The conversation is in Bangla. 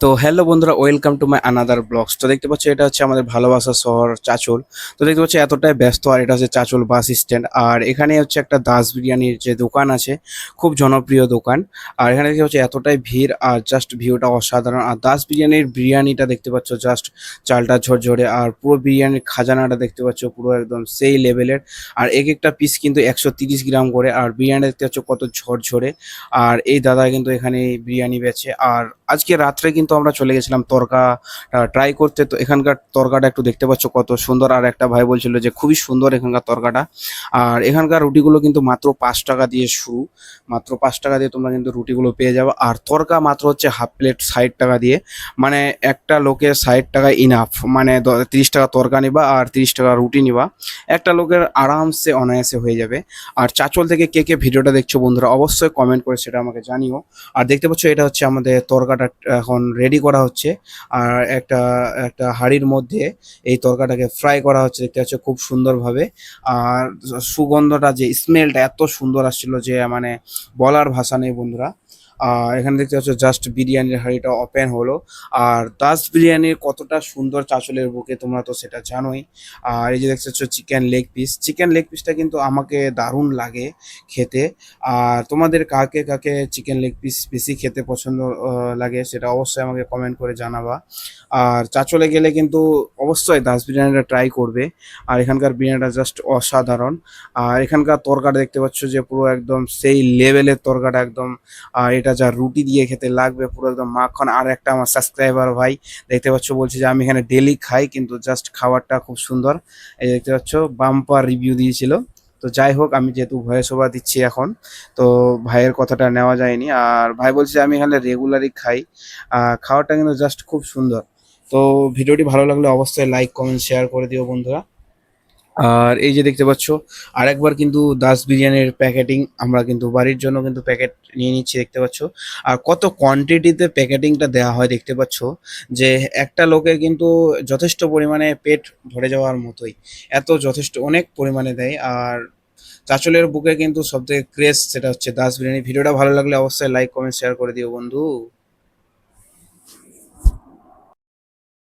তো হ্যালো বন্ধুরা, welcome to my another blogs. তো দেখতে পাচ্ছ এটা হচ্ছে আমাদের ভালোবাসার শহর চাচল। তো দেখতে পাচ্ছ এতটাই ব্যস্ত, আর এটা হচ্ছে চাচল বাস স্ট্যান্ড। আর এখানে হচ্ছে একটা দাস বিরিয়ানির যে দোকান আছে, খুব জনপ্রিয় দোকান। আর এখানে দেখতে পাচ্ছ এতটাই ভিড়, আর জাস্ট ভিউটা অসাধারণ। আর দাস বিরিয়ানির বিরিয়ানিটা দেখতে পাচ্ছ, জাস্ট চালটা ঝরঝরে, আর পুরো বিরিয়ানির খাজানাটা দেখতে পাচ্ছ পুরো একদম সেই লেভেলের। আর এক একটা পিস কিন্তু 130 গ্রাম করে, আর বিরিয়ানি দেখতে পাচ্ছ কত ঝরঝরে। আর এই দাদা কিন্তু এখানে বিরিয়ানি বেচে। আর আজকে রাত্রে কিন্তু আমরা চলে গেছিলাম তরকা ট্রাই করতে। তো এখানকার তরকাটা একটু দেখতে পাচ্ছ কত সুন্দর। আর একটা ভাই বলছিল যে খুবই সুন্দর এখানকার তরকাটা। আর এখানকার রুটিগুলো কিন্তু মাত্র 5 টাকা দিয়ে শুরু। মাত্র 5 টাকা দিয়ে তোমরা কিন্তু রুটিগুলো পেয়ে যাবে। আর তরকা মাত্র হচ্ছে হাফ প্লেট 60 টাকা দিয়ে। মানে একটা লোকের 60 টাকা ইনাফ। মানে 30 টাকা তরকা নিবা আর 30 টাকা রুটি নিবা, একটা লোকের আরামসে অনায়াসে হয়ে যাবে। আর চাচল থেকে কে কে ভিডিওটা দেখছো বন্ধুরা, অবশ্যই কমেন্ট করে সেটা আমাকে জানিও। আর দেখতে পাচ্ছ এটা হচ্ছে আমাদের তরকাটা এখন রেডি করা হচ্ছে। আর একটা একটা হাঁড়ির মধ্যে এই তরকাটাকে ফ্রাই করা হচ্ছে, দেখতে পাচ্ছ খুব সুন্দরভাবে। আর সুগন্ধটা, যে স্মেলটা এত সুন্দর আসছিল যে মানে বলার ভাষা নেই বন্ধুরা। আর এখানে দেখতে পাচ্ছ জাস্ট বিরিয়ানির হাঁড়িটা ওপেন হলো। আর দাস বিরিয়ানির কতটা সুন্দর চাঁচলের বুকে, তোমরা তো সেটা জানোই। আর এই যে দেখতে পাচ্ছ চিকেন লেগ পিসটা কিন্তু আমাকে দারুণ লাগে খেতে। আর তোমাদের কাকে কাকে চিকেন লেগ পিস বেশি খেতে পছন্দ লাগে সেটা অবশ্যই আমাকে কমেন্ট করে জানাবা। আর চাঁচলে গেলে কিন্তু অবশ্যই দাস বিরিয়ানিটা ট্রাই করবে। আর এখানকার বিরিয়ানিটা জাস্ট অসাধারণ। আর এখানকার তরকাটা দেখতে পাচ্ছ যে পুরো একদম সেই লেভেলের তরকাটা একদম। আর এটা যা রুটি দিয়ে খেতে লাগবে পুরো একদম মাখন। আর একটা আমার সাবস্ক্রাইবার ভাই দেখতে পাচ্ছ বলছে যে আমি এখানে ডেলি খাই, কিন্তু জাস্ট খাবারটা খুব সুন্দর। এই দেখতে পাচ্ছ বাম্পার রিভিউ দিয়েছিল। তো যাই হোক, আমি যেহেতু ভয়েস ওভার দিচ্ছি এখন, তো ভাইয়ের কথাটা নেওয়া যায়নি। আর ভাই বলছে যে আমি এখানে রেগুলারই খাই। খাওয়াটা কিন্তু জাস্ট খুব সুন্দর। তো ভিডিওটি ভালো লাগলে অবশ্যই লাইক কমেন্ট শেয়ার করে দিও বন্ধুরা। আর এই যে দেখতে পাচ্ছ আরেকবার কিন্তু দাস বিরিয়ানির প্যাকেটিং আমরা কিন্তু বাড়ির জন্য কিন্তু প্যাকেট নিয়ে নিচ্ছি, দেখতে পাচ্ছ। আর কত কোয়ান্টিটিতে প্যাকেটিংটা দেওয়া হয় দেখতে পাচ্ছ, যে একটা লোকের কিন্তু যথেষ্ট পরিমাণে পেট ভরে যাওয়ার মতোই, এত যথেষ্ট অনেক পরিমাণে দেয়। আর চাঁচলের বুকে কিন্তু সবথেকে ক্রেজ সেটা হচ্ছে দাস বিরিয়ানি। ভিডিওটা ভালো লাগলে অবশ্যই লাইক কমেন্ট শেয়ার করে দিও বন্ধু।